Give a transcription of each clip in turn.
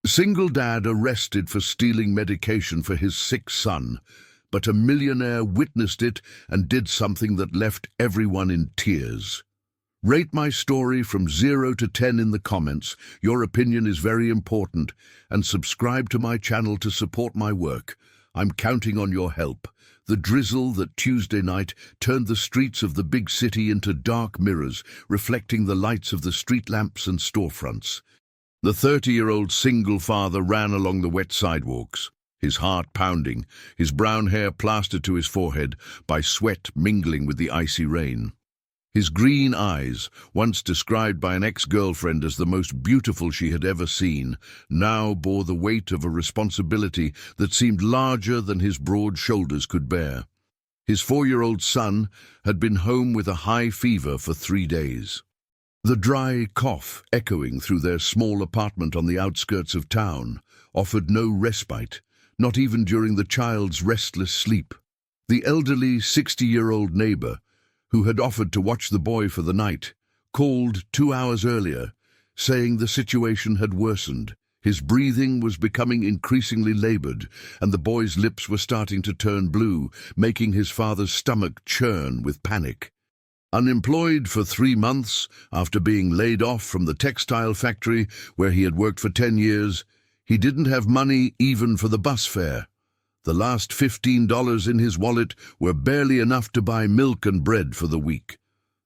Single dad arrested for stealing medication for his sick son, but a millionaire witnessed it and did something that left everyone in tears. Rate my story from 0 to 10 in the comments. Your opinion is very important, and subscribe to my channel to support my work. I'm counting on your help. The drizzle that Tuesday night turned the streets of the big city into dark mirrors, reflecting the lights of the street lamps and storefronts. The 30-year-old single father ran along the wet sidewalks, his heart pounding, his brown hair plastered to his forehead by sweat mingling with the icy rain. His green eyes, once described by an ex-girlfriend as the most beautiful she had ever seen, now bore the weight of a responsibility that seemed larger than his broad shoulders could bear. His 4-year-old son had been home with a high fever for 3 days. The dry cough echoing through their small apartment on the outskirts of town offered no respite, not even during the child's restless sleep. The elderly 60-year-old neighbor, who had offered to watch the boy for the night, called 2 hours earlier, saying the situation had worsened. His breathing was becoming increasingly labored, and the boy's lips were starting to turn blue, making his father's stomach churn with panic. Unemployed for 3 months after being laid off from the textile factory where he had worked for 10 years, he didn't have money even for the bus fare. The last $15 in his wallet were barely enough to buy milk and bread for the week.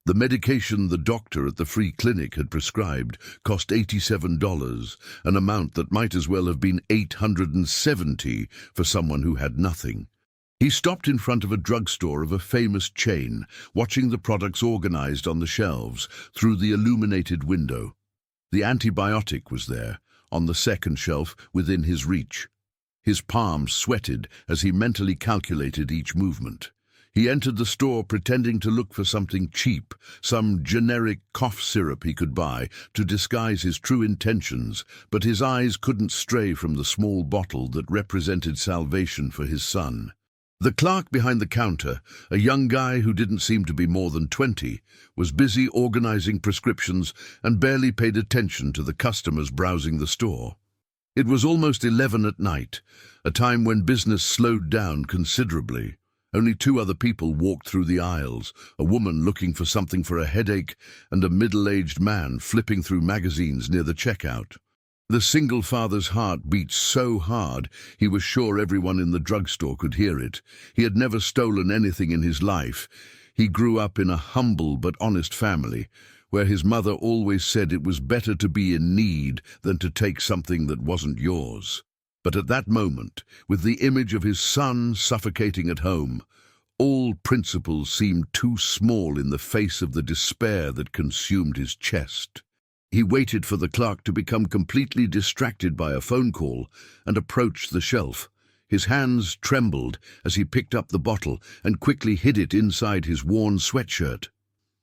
The medication the doctor at the free clinic had prescribed cost $87, an amount that might as well have been $870 for someone who had nothing. He stopped in front of a drugstore of a famous chain, watching the products organized on the shelves through the illuminated window. The antibiotic was there, on the second shelf within his reach. His palms sweated as he mentally calculated each movement. He entered the store pretending to look for something cheap, some generic cough syrup he could buy to disguise his true intentions, but his eyes couldn't stray from the small bottle that represented salvation for his son. The clerk behind the counter, a young guy who didn't seem to be more than 20, was busy organizing prescriptions and barely paid attention to the customers browsing the store. It was almost 11 at night, a time when business slowed down considerably. Only 2 other people walked through the aisles, a woman looking for something for a headache and a middle-aged man flipping through magazines near the checkout. The single father's heart beat so hard he was sure everyone in the drugstore could hear it. He had never stolen anything in his life. He grew up in a humble but honest family, where his mother always said it was better to be in need than to take something that wasn't yours. But at that moment, with the image of his son suffocating at home, all principles seemed too small in the face of the despair that consumed his chest. He waited for the clerk to become completely distracted by a phone call and approached the shelf. His hands trembled as he picked up the bottle and quickly hid it inside his worn sweatshirt.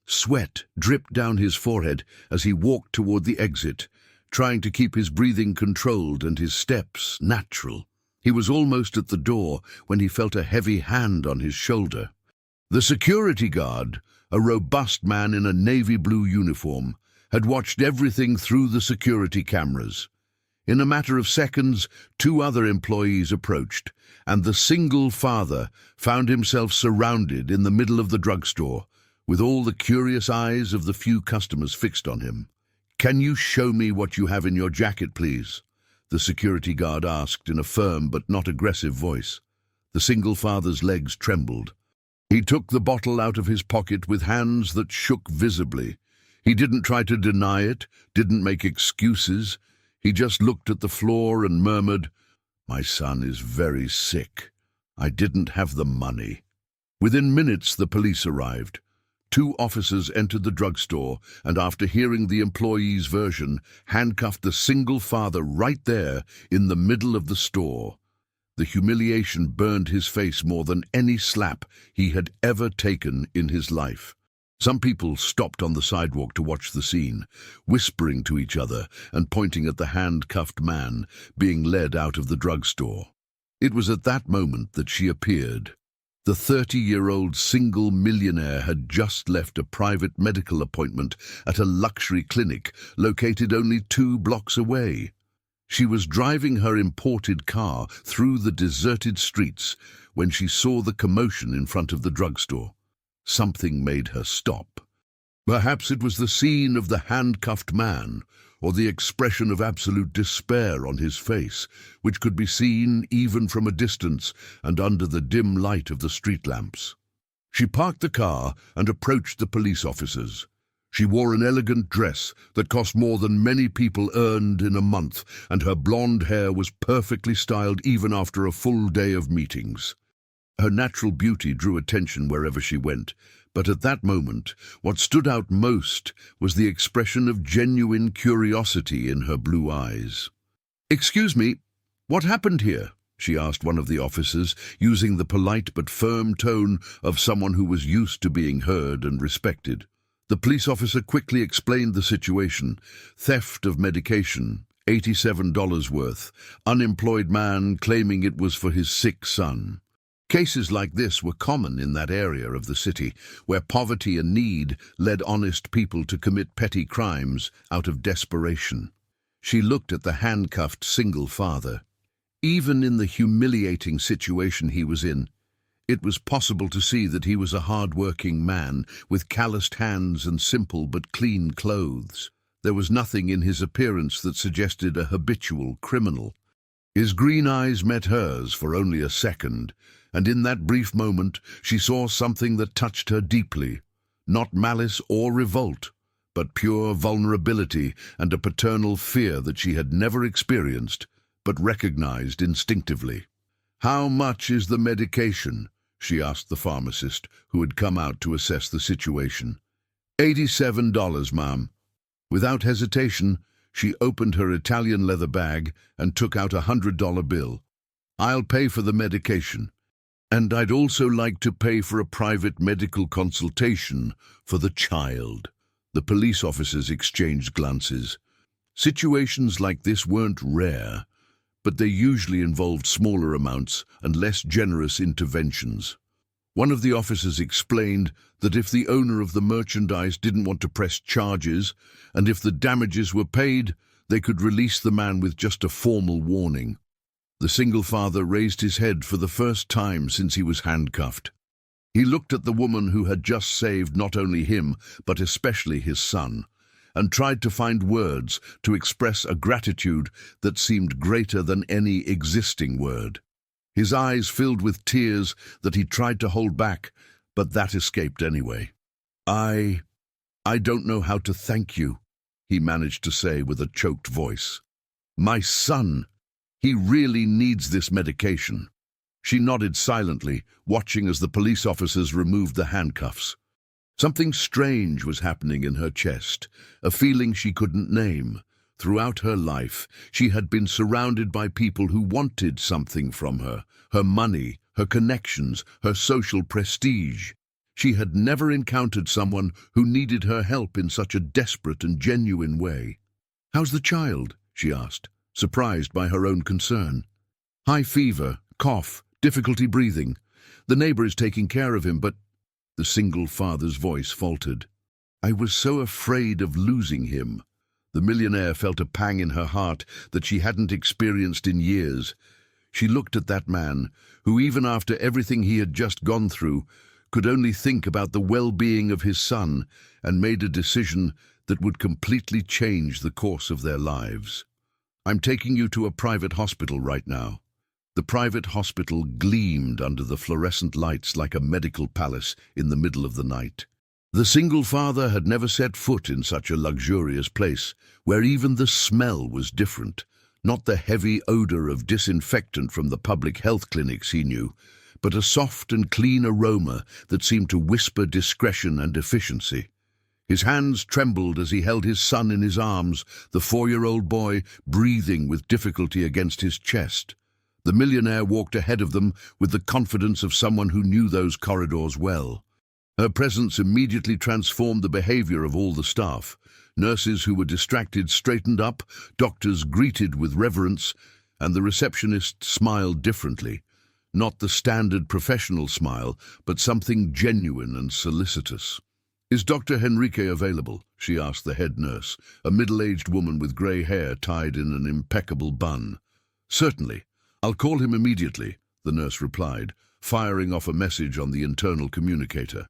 Sweat dripped down his forehead as he walked toward the exit, trying to keep his breathing controlled and his steps natural. He was almost at the door when he felt a heavy hand on his shoulder. The security guard, a robust man in a navy blue uniform, had watched everything through the security cameras. In a matter of seconds, 2 other employees approached, and the single father found himself surrounded in the middle of the drugstore, with all the curious eyes of the few customers fixed on him. "Can you show me what you have in your jacket, please?" the security guard asked in a firm but not aggressive voice. The single father's legs trembled. He took the bottle out of his pocket with hands that shook visibly. He didn't try to deny it, didn't make excuses. He just looked at the floor and murmured, "My son is very sick. I didn't have the money." Within minutes, the police arrived. 2 officers entered the drugstore and, after hearing the employee's version, handcuffed the single father right there in the middle of the store. The humiliation burned his face more than any slap he had ever taken in his life. Some people stopped on the sidewalk to watch the scene, whispering to each other and pointing at the handcuffed man being led out of the drugstore. It was at that moment that she appeared. The 30-year-old single millionaire had just left a private medical appointment at a luxury clinic located only 2 blocks away. She was driving her imported car through the deserted streets when she saw the commotion in front of the drugstore. Something made her stop. Perhaps it was the scene of the handcuffed man, or the expression of absolute despair on his face, which could be seen even from a distance and under the dim light of the street lamps. She parked the car and approached the police officers. She wore an elegant dress that cost more than many people earned in a month, and her blonde hair was perfectly styled even after a full day of meetings. Her natural beauty drew attention wherever she went, but at that moment, what stood out most was the expression of genuine curiosity in her blue eyes. "Excuse me, what happened here?" she asked one of the officers, using the polite but firm tone of someone who was used to being heard and respected. The police officer quickly explained the situation: theft of medication, $87 worth, unemployed man claiming it was for his sick son. Cases like this were common in that area of the city, where poverty and need led honest people to commit petty crimes out of desperation. She looked at the handcuffed single father. Even in the humiliating situation he was in, it was possible to see that he was a hard-working man with calloused hands and simple but clean clothes. There was nothing in his appearance that suggested a habitual criminal. His green eyes met hers for only a second, and in that brief moment she saw something that touched her deeply. Not malice or revolt, but pure vulnerability and a paternal fear that she had never experienced, but recognized instinctively. "How much is the medication?" she asked the pharmacist, who had come out to assess the situation. $87, ma'am." Without hesitation, she opened her Italian leather bag and took out a $100 bill. "I'll pay for the medication. And I'd also like to pay for a private medical consultation for the child." The police officers exchanged glances. Situations like this weren't rare, but they usually involved smaller amounts and less generous interventions. One of the officers explained that if the owner of the merchandise didn't want to press charges, and if the damages were paid, they could release the man with just a formal warning. The single father raised his head for the first time since he was handcuffed. He looked at the woman who had just saved not only him, but especially his son, and tried to find words to express a gratitude that seemed greater than any existing word. His eyes filled with tears that he tried to hold back, but that escaped anyway. I don't know how to thank you," he managed to say with a choked voice. "My son, he really needs this medication." She nodded silently, watching as the police officers removed the handcuffs. Something strange was happening in her chest, a feeling she couldn't name. Throughout her life, she had been surrounded by people who wanted something from her: her money, her connections, her social prestige. She had never encountered someone who needed her help in such a desperate and genuine way. "How's the child?" she asked, surprised by her own concern. "High fever, cough, difficulty breathing. The neighbor is taking care of him, but—" The single father's voice faltered. "I was so afraid of losing him." The millionaire felt a pang in her heart that she hadn't experienced in years. She looked at that man, who even after everything he had just gone through, could only think about the well-being of his son, and made a decision that would completely change the course of their lives. "I'm taking you to a private hospital right now." The private hospital gleamed under the fluorescent lights like a medical palace in the middle of the night. The single father had never set foot in such a luxurious place, where even the smell was different. Not the heavy odor of disinfectant from the public health clinics he knew, but a soft and clean aroma that seemed to whisper discretion and efficiency. His hands trembled as he held his son in his arms, the 4-year-old boy breathing with difficulty against his chest. The millionaire walked ahead of them with the confidence of someone who knew those corridors well. Her presence immediately transformed the behavior of all the staff. Nurses who were distracted straightened up, doctors greeted with reverence, and the receptionist smiled differently. Not the standard professional smile, but something genuine and solicitous. "Is Dr. Henrique available?" she asked the head nurse, a middle-aged woman with grey hair tied in an impeccable bun. "Certainly. I'll call him immediately," the nurse replied, firing off a message on the internal communicator.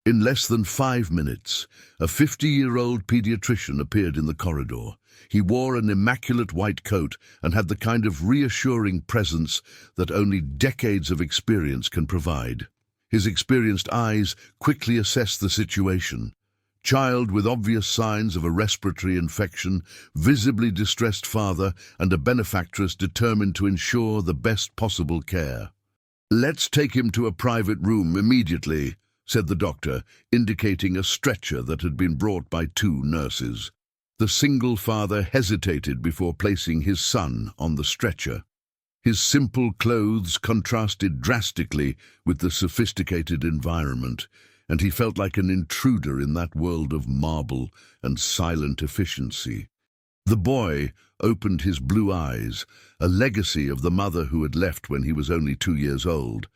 In less than 5 minutes, a 50-year-old pediatrician appeared in the corridor. He wore an immaculate white coat and had the kind of reassuring presence that only decades of experience can provide. His experienced eyes quickly assessed the situation. Child with obvious signs of a respiratory infection, visibly distressed father, and a benefactress determined to ensure the best possible care. "Let's take him to a private room immediately," said the doctor, indicating a stretcher that had been brought by 2 nurses. The single father hesitated before placing his son on the stretcher. His simple clothes contrasted drastically with the sophisticated environment, and he felt like an intruder in that world of marble and silent efficiency. The boy opened his blue eyes, a legacy of the mother who had left when he was only 2 years old,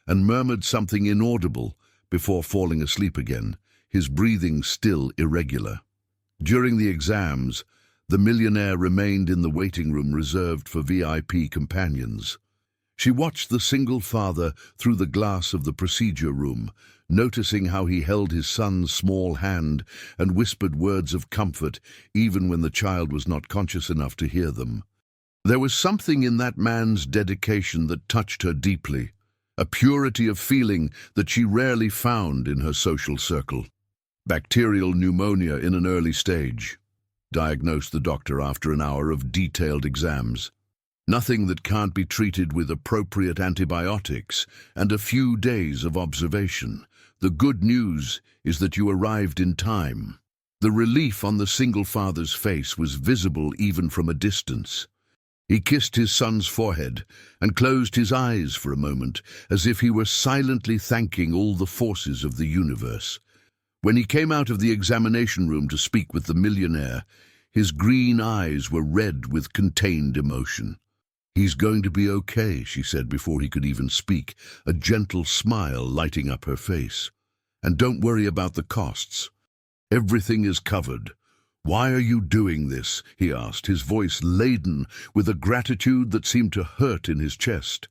and murmured something inaudible before falling asleep again, his breathing still irregular. During the exams, the millionaire remained in the waiting room reserved for VIP companions. She watched the single father through the glass of the procedure room, noticing how he held his son's small hand and whispered words of comfort even when the child was not conscious enough to hear them. There was something in that man's dedication that touched her deeply, a purity of feeling that she rarely found in her social circle. "Bacterial pneumonia in an early stage," diagnosed the doctor after an hour of detailed exams. "Nothing that can't be treated with appropriate antibiotics and a few days of observation. The good news is that you arrived in time." The relief on the single father's face was visible even from a distance. He kissed his son's forehead and closed his eyes for a moment, as if he were silently thanking all the forces of the universe. When he came out of the examination room to speak with the millionaire, his green eyes were red with contained emotion. "He's going to be okay," she said before he could even speak, a gentle smile lighting up her face. "And don't worry about the costs. Everything is covered." "Why are you doing this?" he asked, his voice laden with a gratitude that seemed to hurt in his chest.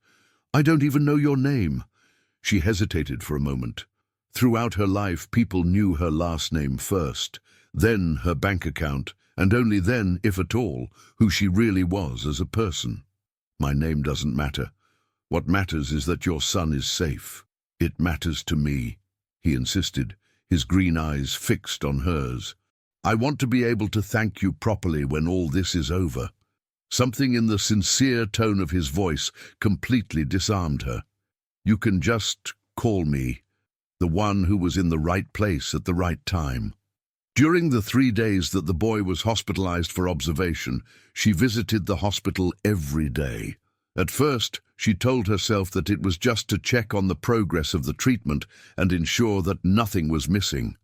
"I don't even know your name." She hesitated for a moment. Throughout her life, people knew her last name first, then her bank account, and only then, if at all, who she really was as a person. "My name doesn't matter. What matters is that your son is safe." "It matters to me," he insisted, his green eyes fixed on hers. "I want to be able to thank you properly when all this is over." Something in the sincere tone of his voice completely disarmed her. "You can just call me the one who was in the right place at the right time." During the 3 days that the boy was hospitalized for observation, she visited the hospital every day. At first, she told herself that it was just to check on the progress of the treatment and ensure that nothing was missing.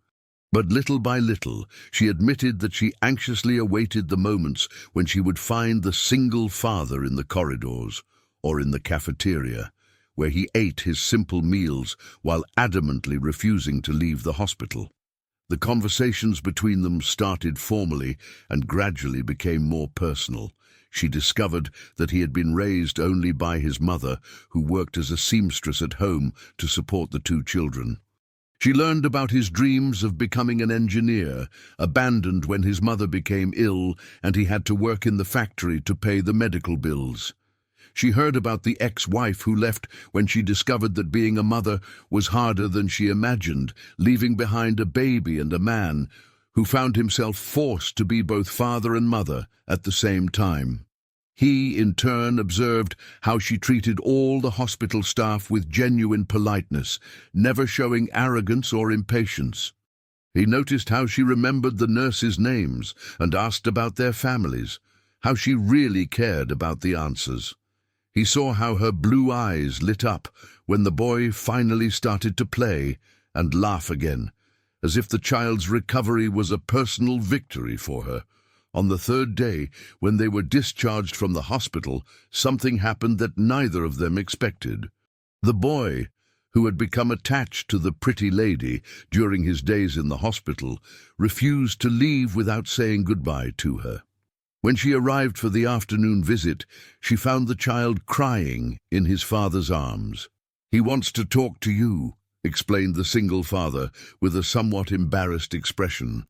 But little by little, she admitted that she anxiously awaited the moments when she would find the single father in the corridors or in the cafeteria, where he ate his simple meals while adamantly refusing to leave the hospital. The conversations between them started formally and gradually became more personal. She discovered that he had been raised only by his mother, who worked as a seamstress at home to support the 2 children. She learned about his dreams of becoming an engineer, abandoned when his mother became ill and he had to work in the factory to pay the medical bills. She heard about the ex-wife who left when she discovered that being a mother was harder than she imagined, leaving behind a baby and a man who found himself forced to be both father and mother at the same time. He, in turn, observed how she treated all the hospital staff with genuine politeness, never showing arrogance or impatience. He noticed how she remembered the nurses' names and asked about their families, how she really cared about the answers. He saw how her blue eyes lit up when the boy finally started to play and laugh again, as if the child's recovery was a personal victory for her. On the 3rd day, when they were discharged from the hospital, something happened that neither of them expected. The boy, who had become attached to the pretty lady during his days in the hospital, refused to leave without saying goodbye to her. When she arrived for the afternoon visit, she found the child crying in his father's arms. "He wants to talk to you," explained the single father with a somewhat embarrassed expression.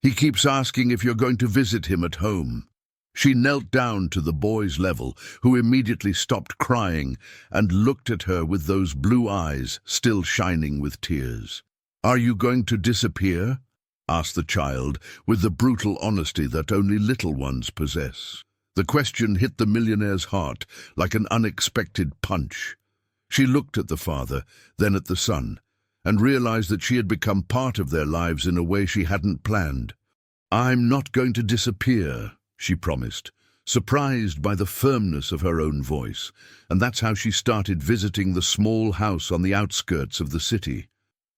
"He keeps asking if you're going to visit him at home." She knelt down to the boy's level, who immediately stopped crying and looked at her with those blue eyes still shining with tears. "Are you going to disappear?" asked the child with the brutal honesty that only little ones possess. The question hit the millionaire's heart like an unexpected punch. She looked at the father, then at the son, and realized that she had become part of their lives in a way she hadn't planned. "I'm not going to disappear," she promised, surprised by the firmness of her own voice, and that's how she started visiting the small house on the outskirts of the city.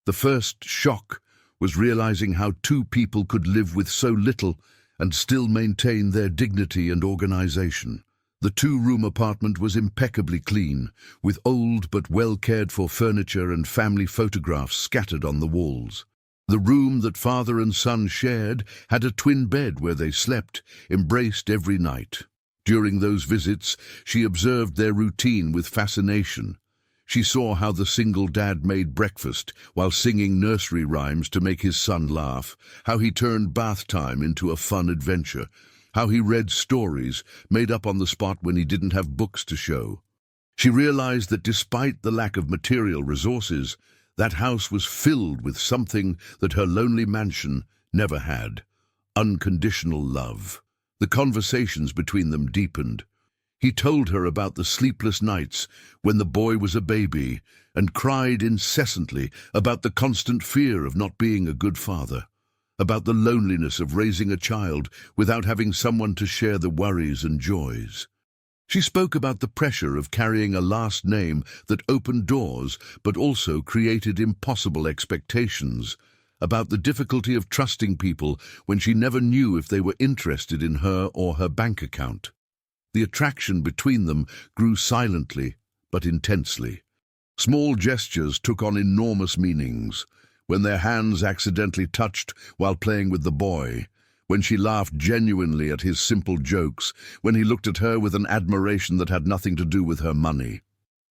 The first shock was realizing how two people could live with so little and still maintain their dignity and organization. The two-room apartment was impeccably clean, with old but well-cared-for furniture and family photographs scattered on the walls. The room that father and son shared had a twin bed where they slept, embraced every night. During those visits, she observed their routine with fascination. She saw how the single dad made breakfast while singing nursery rhymes to make his son laugh, how he turned bath time into a fun adventure, how he read stories made up on the spot when he didn't have books to show. She realized that despite the lack of material resources, that house was filled with something that her lonely mansion never had: unconditional love. The conversations between them deepened. He told her about the sleepless nights when the boy was a baby and cried incessantly about the constant fear of not being a good father, about the loneliness of raising a child without having someone to share the worries and joys. She spoke about the pressure of carrying a last name that opened doors but also created impossible expectations, about the difficulty of trusting people when she never knew if they were interested in her or her bank account. The attraction between them grew silently but intensely. Small gestures took on enormous meanings. When their hands accidentally touched while playing with the boy, when she laughed genuinely at his simple jokes, when he looked at her with an admiration that had nothing to do with her money.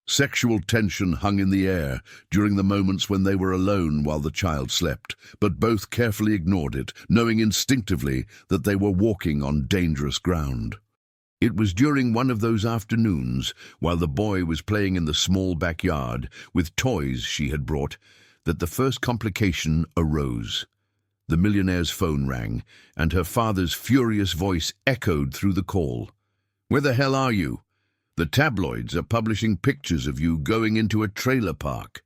Sexual tension hung in the air during the moments when they were alone while the child slept, but both carefully ignored it, knowing instinctively that they were walking on dangerous ground. It was during one of those afternoons, while the boy was playing in the small backyard with toys she had brought, that the first complication arose. The millionaire's phone rang, and her father's furious voice echoed through the call. "Where the hell are you? The tabloids are publishing pictures of you going into a trailer park.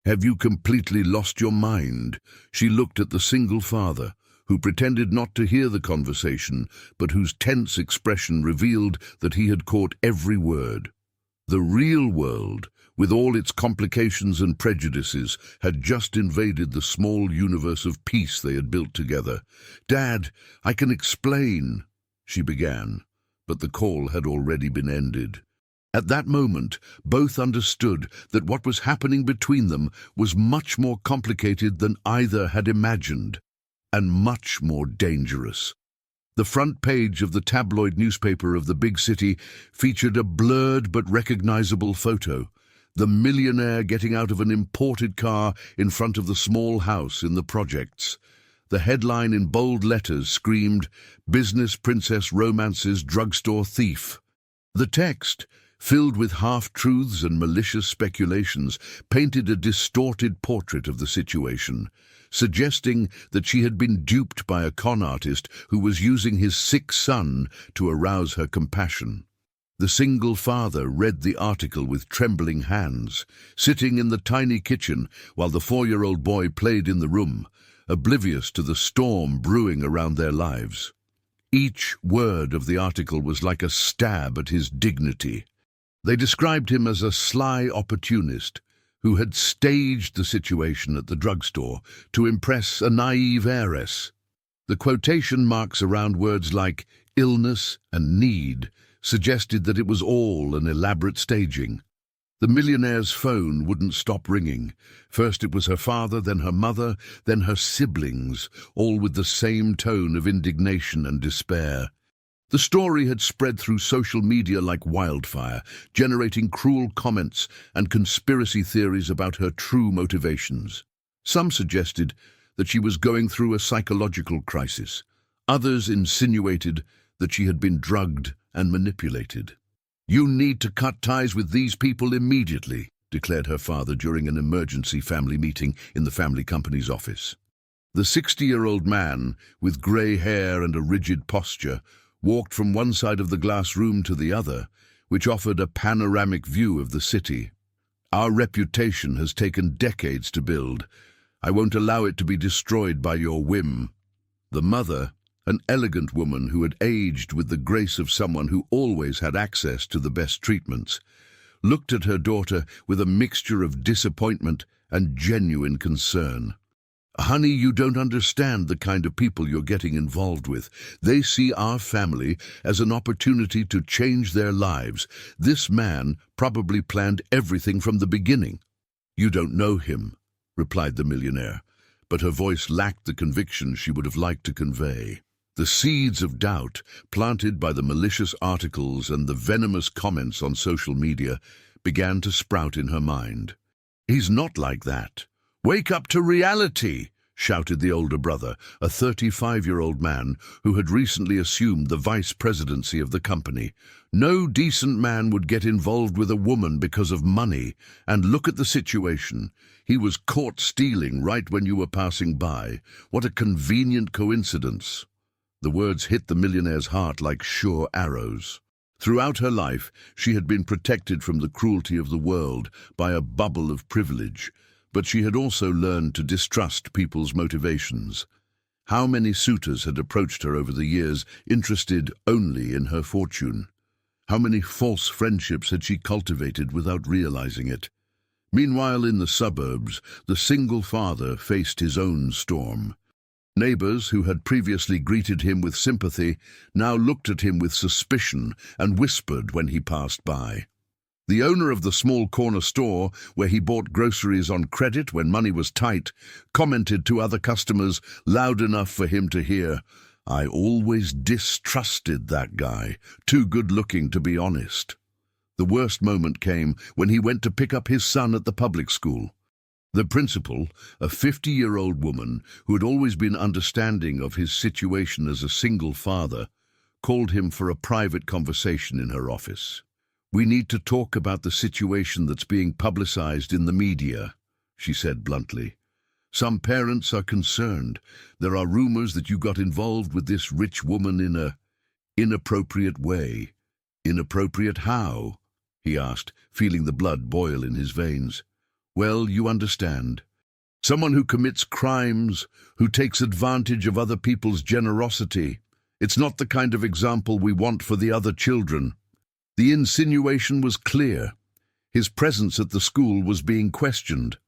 Have you completely lost your mind?" She looked at the single father, who pretended not to hear the conversation, but whose tense expression revealed that he had caught every word. The real world, with all its complications and prejudices, had just invaded the small universe of peace they had built together. "Dad, I can explain," she began, but the call had already been ended. At that moment, both understood that what was happening between them was much more complicated than either had imagined, and much more dangerous. The front page of the tabloid newspaper of the big city featured a blurred but recognizable photo: the millionaire getting out of an imported car in front of the small house in the projects. The headline in bold letters screamed, "Business Princess Romances Drugstore Thief." The text, filled with half-truths and malicious speculations, painted a distorted portrait of the situation, suggesting that she had been duped by a con artist who was using his sick son to arouse her compassion. The single father read the article with trembling hands, sitting in the tiny kitchen while the 4-year-old boy played in the room, oblivious to the storm brewing around their lives. Each word of the article was like a stab at his dignity. They described him as a sly opportunist who had staged the situation at the drugstore to impress a naive heiress. The quotation marks around words like illness and need suggested that it was all an elaborate staging. The millionaire's phone wouldn't stop ringing. First it was her father, then her mother, then her siblings, all with the same tone of indignation and despair. The story had spread through social media like wildfire, generating cruel comments and conspiracy theories about her true motivations. Some suggested that she was going through a psychological crisis. Others insinuated that she had been drugged and manipulated. "You need to cut ties with these people immediately," declared her father during an emergency family meeting in the family company's office. The 60-year-old man, with grey hair and a rigid posture, walked from one side of the glass room to the other, which offered a panoramic view of the city. "Our reputation has taken decades to build. I won't allow it to be destroyed by your whim." The mother, an elegant woman who had aged with the grace of someone who always had access to the best treatments, looked at her daughter with a mixture of disappointment and genuine concern. "Honey, you don't understand the kind of people you're getting involved with. They see our family as an opportunity to change their lives. This man probably planned everything from the beginning." "You don't know him," replied the millionaire, but her voice lacked the conviction she would have liked to convey. The seeds of doubt, planted by the malicious articles and the venomous comments on social media, began to sprout in her mind. "He's not like that. Wake up to reality," shouted the older brother, a 35-year-old man who had recently assumed the vice presidency of the company. "No decent man would get involved with a woman because of money. And look at the situation. He was caught stealing right when you were passing by. What a convenient coincidence." The words hit the millionaire's heart like sure arrows. Throughout her life, she had been protected from the cruelty of the world by a bubble of privilege, but she had also learned to distrust people's motivations. How many suitors had approached her over the years, interested only in her fortune? How many false friendships had she cultivated without realizing it? Meanwhile, in the suburbs, the single father faced his own storm. Neighbors who had previously greeted him with sympathy now looked at him with suspicion and whispered when he passed by. The owner of the small corner store, where he bought groceries on credit when money was tight, commented to other customers loud enough for him to hear, "I always distrusted that guy, too good-looking to be honest." The worst moment came when he went to pick up his son at the public school. The principal, a 50-year-old woman who had always been understanding of his situation as a single father, called him for a private conversation in her office. "We need to talk about the situation that's being publicized in the media," she said bluntly. "Some parents are concerned. There are rumors that you got involved with this rich woman in a inappropriate way." "Inappropriate how?" he asked, feeling the blood boil in his veins. "Well, you understand. Someone who commits crimes, who takes advantage of other people's generosity. It's not the kind of example we want for the other children." The insinuation was clear. His presence at the school was being questioned.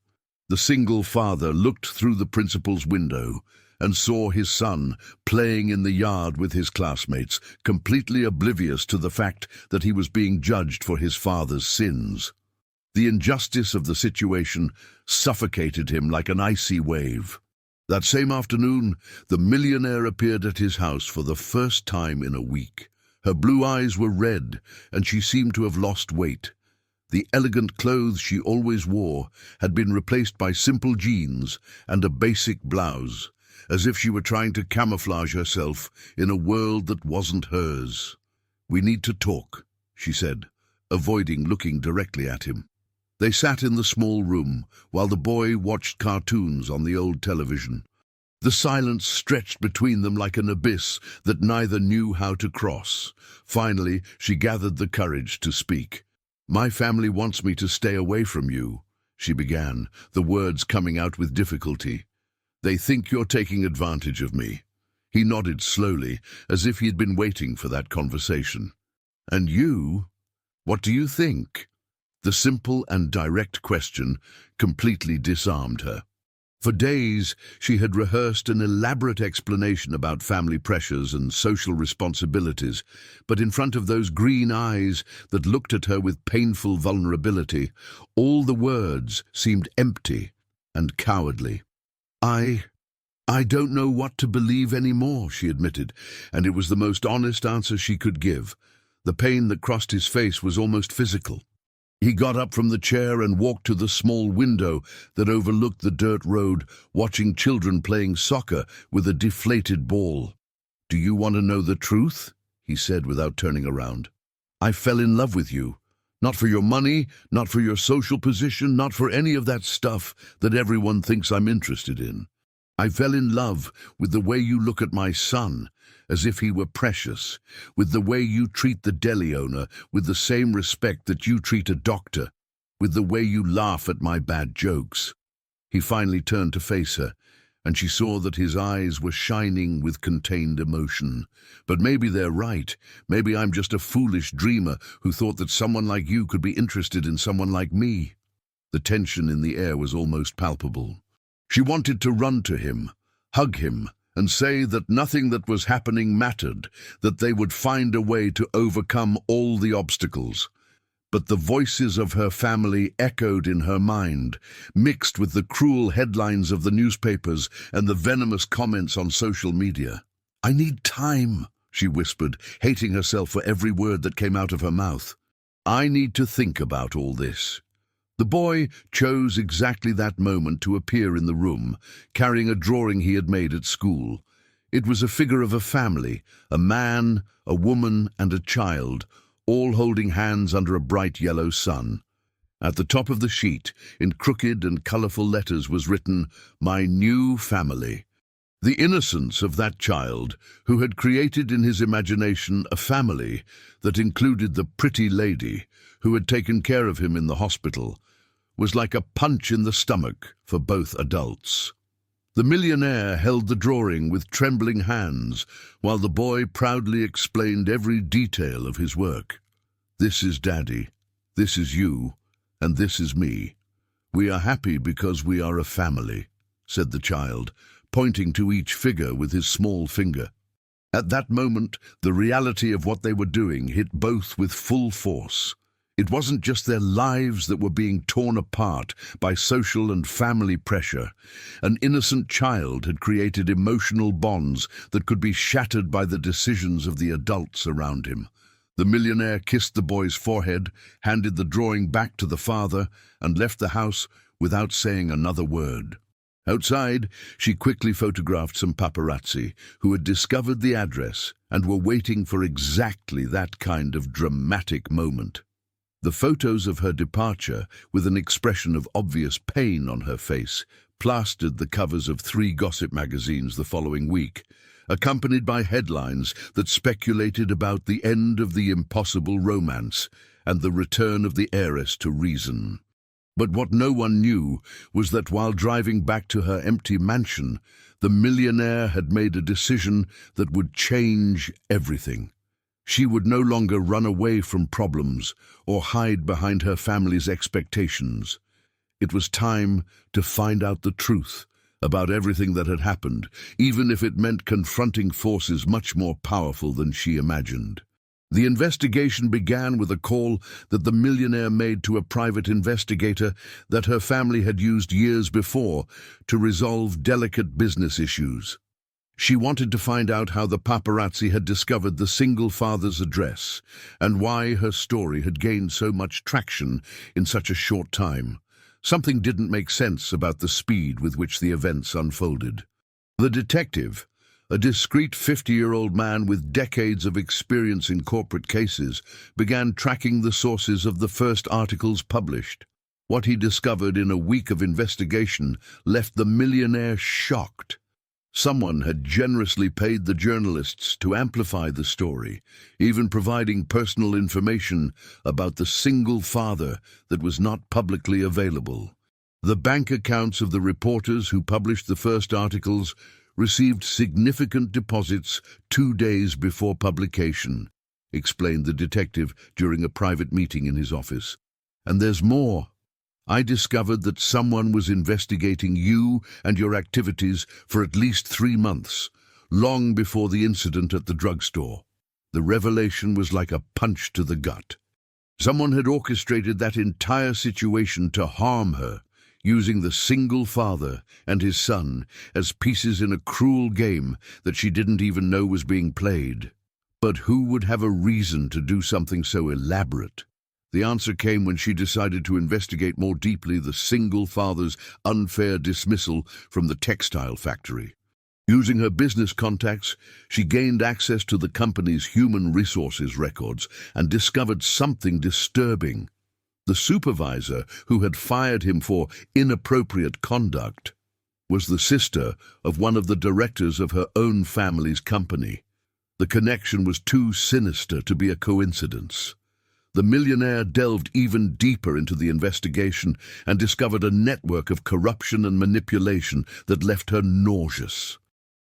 The single father looked through the principal's window and saw his son playing in the yard with his classmates, completely oblivious to the fact that he was being judged for his father's sins. The injustice of the situation suffocated him like an icy wave. That same afternoon, the millionaire appeared at his house for the first time in a week. Her blue eyes were red, and she seemed to have lost weight. The elegant clothes she always wore had been replaced by simple jeans and a basic blouse, as if she were trying to camouflage herself in a world that wasn't hers. "We need to talk," she said, avoiding looking directly at him. They sat in the small room while the boy watched cartoons on the old television. The silence stretched between them like an abyss that neither knew how to cross. Finally, she gathered the courage to speak. "My family wants me to stay away from you," she began, the words coming out with difficulty. "They think you're taking advantage of me." He nodded slowly, as if he had been waiting for that conversation. "And you? What do you think?" The simple and direct question completely disarmed her. For days, she had rehearsed an elaborate explanation about family pressures and social responsibilities, but in front of those green eyes that looked at her with painful vulnerability, all the words seemed empty and cowardly. I don't know what to believe anymore, she admitted, and it was the most honest answer she could give. The pain that crossed his face was almost physical. He got up from the chair and walked to the small window that overlooked the dirt road, watching children playing soccer with a deflated ball. "Do you want to know the truth?" he said without turning around. "I fell in love with you. Not for your money, not for your social position, not for any of that stuff that everyone thinks I'm interested in. I fell in love with the way you look at my son, as if he were precious, with the way you treat the deli owner with the same respect that you treat a doctor, with the way you laugh at my bad jokes." He finally turned to face her, and she saw that his eyes were shining with contained emotion. "But maybe they're right. Maybe I'm just a foolish dreamer who thought that someone like you could be interested in someone like me." The tension in the air was almost palpable. She wanted to run to him, hug him, and say that nothing that was happening mattered, that they would find a way to overcome all the obstacles. But the voices of her family echoed in her mind, mixed with the cruel headlines of the newspapers and the venomous comments on social media. "I need time," she whispered, hating herself for every word that came out of her mouth. "I need to think about all this." The boy chose exactly that moment to appear in the room, carrying a drawing he had made at school. It was a figure of a family, a man, a woman, and a child, all holding hands under a bright yellow sun. At the top of the sheet, in crooked and colorful letters, was written, "My new family." The innocence of that child, who had created in his imagination a family that included the pretty lady who had taken care of him in the hospital, was like a punch in the stomach for both adults. The millionaire held the drawing with trembling hands, while the boy proudly explained every detail of his work. "This is Daddy, this is you, and this is me. We are happy because we are a family," said the child, pointing to each figure with his small finger. At that moment, the reality of what they were doing hit both with full force. It wasn't just their lives that were being torn apart by social and family pressure. An innocent child had created emotional bonds that could be shattered by the decisions of the adults around him. The millionaire kissed the boy's forehead, handed the drawing back to the father, and left the house without saying another word. Outside, she quickly photographed some paparazzi who had discovered the address and were waiting for exactly that kind of dramatic moment. The photos of her departure, with an expression of obvious pain on her face, plastered the covers of 3 gossip magazines the following week, accompanied by headlines that speculated about the end of the impossible romance and the return of the heiress to reason. But what no one knew was that while driving back to her empty mansion, the millionaire had made a decision that would change everything. She would no longer run away from problems or hide behind her family's expectations. It was time to find out the truth about everything that had happened, even if it meant confronting forces much more powerful than she imagined. The investigation began with a call that the millionaire made to a private investigator that her family had used years before to resolve delicate business issues. She wanted to find out how the paparazzi had discovered the single father's address and why her story had gained so much traction in such a short time. Something didn't make sense about the speed with which the events unfolded. The detective, a discreet 50-year-old man with decades of experience in corporate cases, began tracking the sources of the first articles published. What he discovered in a week of investigation left the millionaire shocked. Someone had generously paid the journalists to amplify the story, even providing personal information about the single father that was not publicly available. The bank accounts of the reporters who published the first articles received significant deposits 2 days before publication, explained the detective during a private meeting in his office. "And there's more. I discovered that someone was investigating you and your activities for at least 3 months, long before the incident at the drugstore. The revelation was like a punch to the gut. Someone had orchestrated that entire situation to harm her, using the single father and his son as pieces in a cruel game that she didn't even know was being played. But who would have a reason to do something so elaborate? The answer came when she decided to investigate more deeply the single father's unfair dismissal from the textile factory. Using her business contacts, she gained access to the company's human resources records and discovered something disturbing. The supervisor who had fired him for inappropriate conduct was the sister of one of the directors of her own family's company. The connection was too sinister to be a coincidence. The millionaire delved even deeper into the investigation and discovered a network of corruption and manipulation that left her nauseous.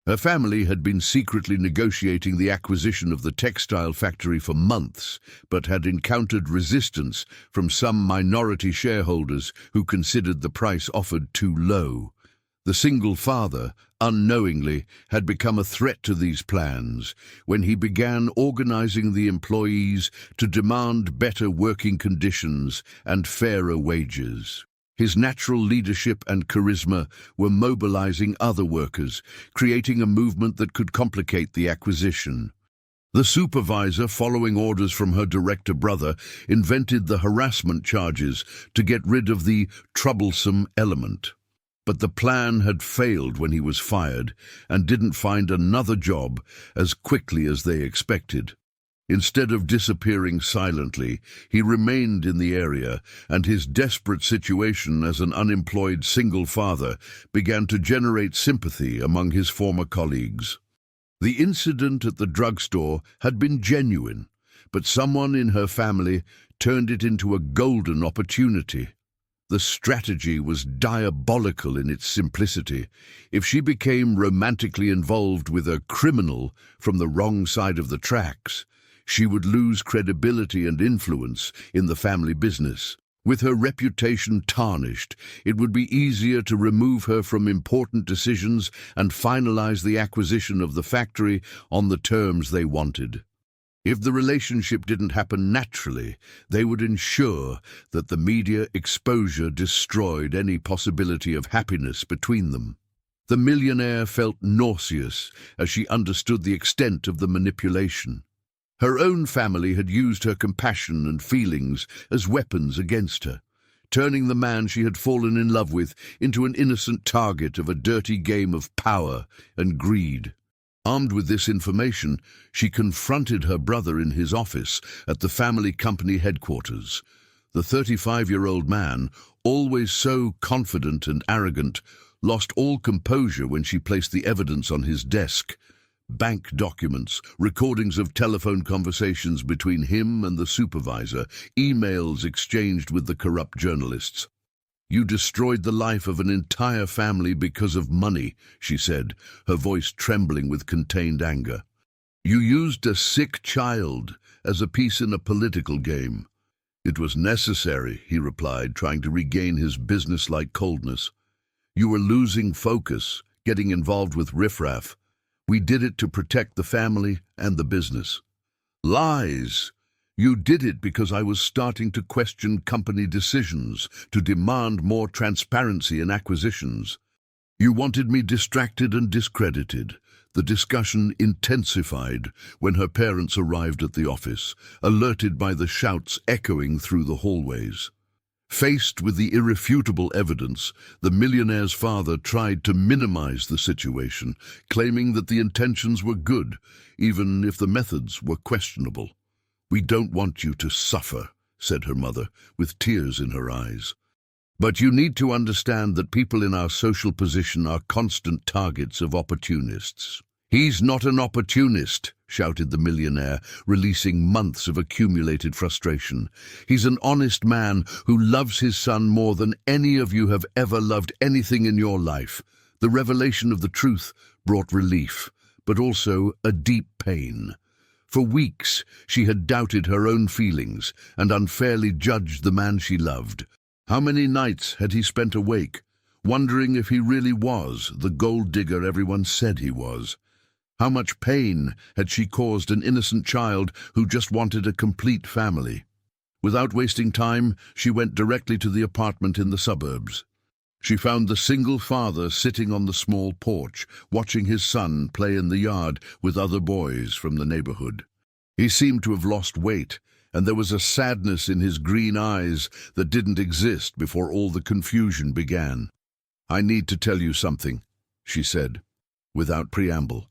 Her family had been secretly negotiating the acquisition of the textile factory for months, but had encountered resistance from some minority shareholders who considered the price offered too low. The single father, unknowingly, had become a threat to these plans when he began organizing the employees to demand better working conditions and fairer wages. His natural leadership and charisma were mobilizing other workers, creating a movement that could complicate the acquisition. The supervisor, following orders from her director brother, invented the harassment charges to get rid of the troublesome element. But the plan had failed when he was fired and didn't find another job as quickly as they expected. Instead of disappearing silently, he remained in the area, and his desperate situation as an unemployed single father began to generate sympathy among his former colleagues. The incident at the drugstore had been genuine, but someone in her family turned it into a golden opportunity. The strategy was diabolical in its simplicity. If she became romantically involved with a criminal from the wrong side of the tracks, she would lose credibility and influence in the family business. With her reputation tarnished, it would be easier to remove her from important decisions and finalize the acquisition of the factory on the terms they wanted. If the relationship didn't happen naturally, they would ensure that the media exposure destroyed any possibility of happiness between them. The millionaire felt nauseous as she understood the extent of the manipulation. Her own family had used her compassion and feelings as weapons against her, turning the man she had fallen in love with into an innocent target of a dirty game of power and greed. Armed with this information, she confronted her brother in his office at the family company headquarters. The 35-year-old man, always so confident and arrogant, lost all composure when she placed the evidence on his desk. Bank documents, recordings of telephone conversations between him and the supervisor, emails exchanged with the corrupt journalists. "You destroyed the life of an entire family because of money," she said, her voice trembling with contained anger. "You used a sick child as a piece in a political game." "It was necessary," he replied, trying to regain his business-like coldness. "You were losing focus, getting involved with riffraff. We did it to protect the family and the business." "Lies! You did it because I was starting to question company decisions, to demand more transparency in acquisitions. You wanted me distracted and discredited." The discussion intensified when her parents arrived at the office, alerted by the shouts echoing through the hallways. Faced with the irrefutable evidence, the millionaire's father tried to minimize the situation, claiming that the intentions were good, even if the methods were questionable. "We don't want you to suffer," said her mother, with tears in her eyes. "But you need to understand that people in our social position are constant targets of opportunists." "He's not an opportunist," shouted the millionaire, releasing months of accumulated frustration. "He's an honest man who loves his son more than any of you have ever loved anything in your life." The revelation of the truth brought relief, but also a deep pain. For weeks, she had doubted her own feelings and unfairly judged the man she loved. How many nights had he spent awake, wondering if he really was the gold digger everyone said he was? How much pain had she caused an innocent child who just wanted a complete family? Without wasting time, she went directly to the apartment in the suburbs. She found the single father sitting on the small porch, watching his son play in the yard with other boys from the neighborhood. He seemed to have lost weight, and there was a sadness in his green eyes that didn't exist before all the confusion began. "I need to tell you something," she said, without preamble.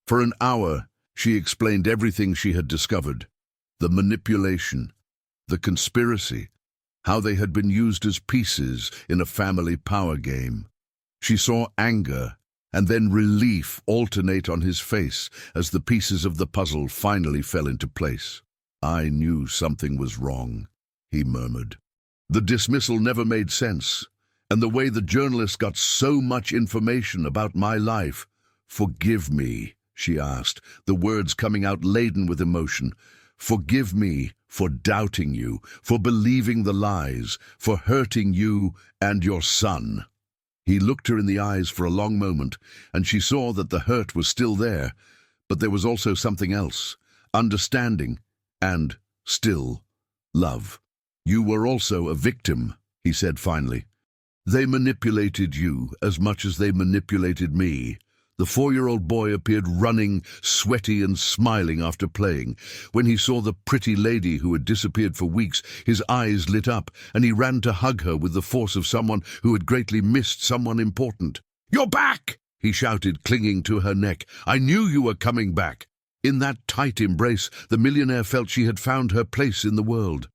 For an hour, she explained everything she had discovered: the manipulation, the conspiracy, how they had been used as pieces in a family power game. She saw anger and then relief alternate on his face as the pieces of the puzzle finally fell into place. "I knew something was wrong," he murmured. "The dismissal never made sense, and the way the journalist got so much information about my life." "Forgive me," she asked, the words coming out laden with emotion. "Forgive me for doubting you, for believing the lies, for hurting you and your son." He looked her in the eyes for a long moment, and she saw that the hurt was still there, but there was also something else: understanding and, still, love. "You were also a victim," he said finally. "They manipulated you as much as they manipulated me." The 4-year-old boy appeared running, sweaty and smiling after playing. When he saw the pretty lady who had disappeared for weeks, his eyes lit up, and he ran to hug her with the force of someone who had greatly missed someone important. "You're back!" he shouted, clinging to her neck. "I knew you were coming back." In that tight embrace, the millionaire felt she had found her place in the world.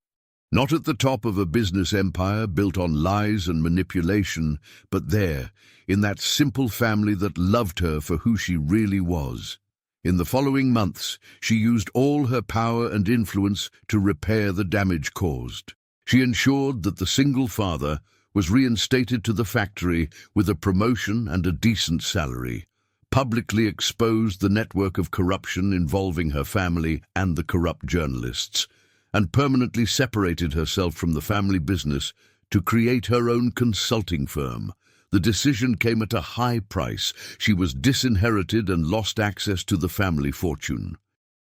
Not at the top of a business empire built on lies and manipulation, but there, in that simple family that loved her for who she really was. In the following months, she used all her power and influence to repair the damage caused. She ensured that the single father was reinstated to the factory with a promotion and a decent salary, publicly exposed the network of corruption involving her family and the corrupt journalists, and permanently separated herself from the family business to create her own consulting firm. The decision came at a high price. She was disinherited and lost access to the family fortune.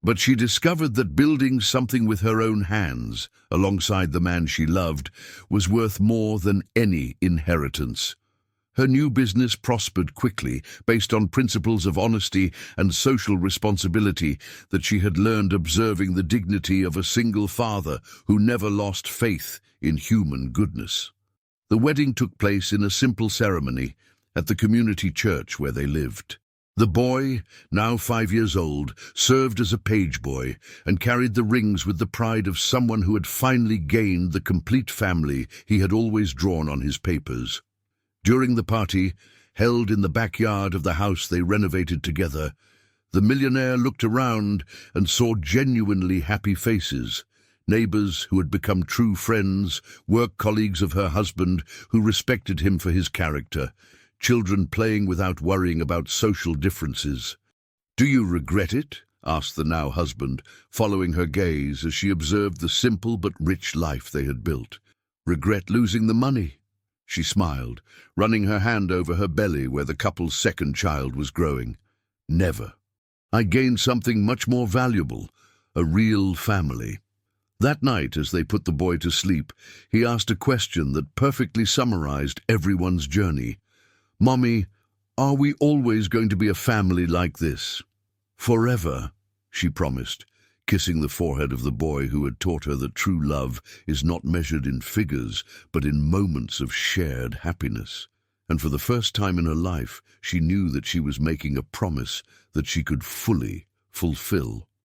But she discovered that building something with her own hands, alongside the man she loved, was worth more than any inheritance. Her new business prospered quickly, based on principles of honesty and social responsibility that she had learned observing the dignity of a single father who never lost faith in human goodness. The wedding took place in a simple ceremony at the community church where they lived. The boy, now 5 years old, served as a page boy and carried the rings with the pride of someone who had finally gained the complete family he had always drawn on his papers. During the party, held in the backyard of the house they renovated together, the millionaire looked around and saw genuinely happy faces, neighbors who had become true friends, work colleagues of her husband who respected him for his character, children playing without worrying about social differences. "Do you regret it?" asked the now husband, following her gaze as she observed the simple but rich life they had built. "Regret losing the money?" She smiled, running her hand over her belly where the couple's second child was growing. "Never. I gained something much more valuable, a real family." That night, as they put the boy to sleep, he asked a question that perfectly summarized everyone's journey. "Mommy, are we always going to be a family like this?" "Forever," she promised, kissing the forehead of the boy who had taught her that true love is not measured in figures, but in moments of shared happiness. And for the first time in her life, she knew that she was making a promise that she could fully fulfill.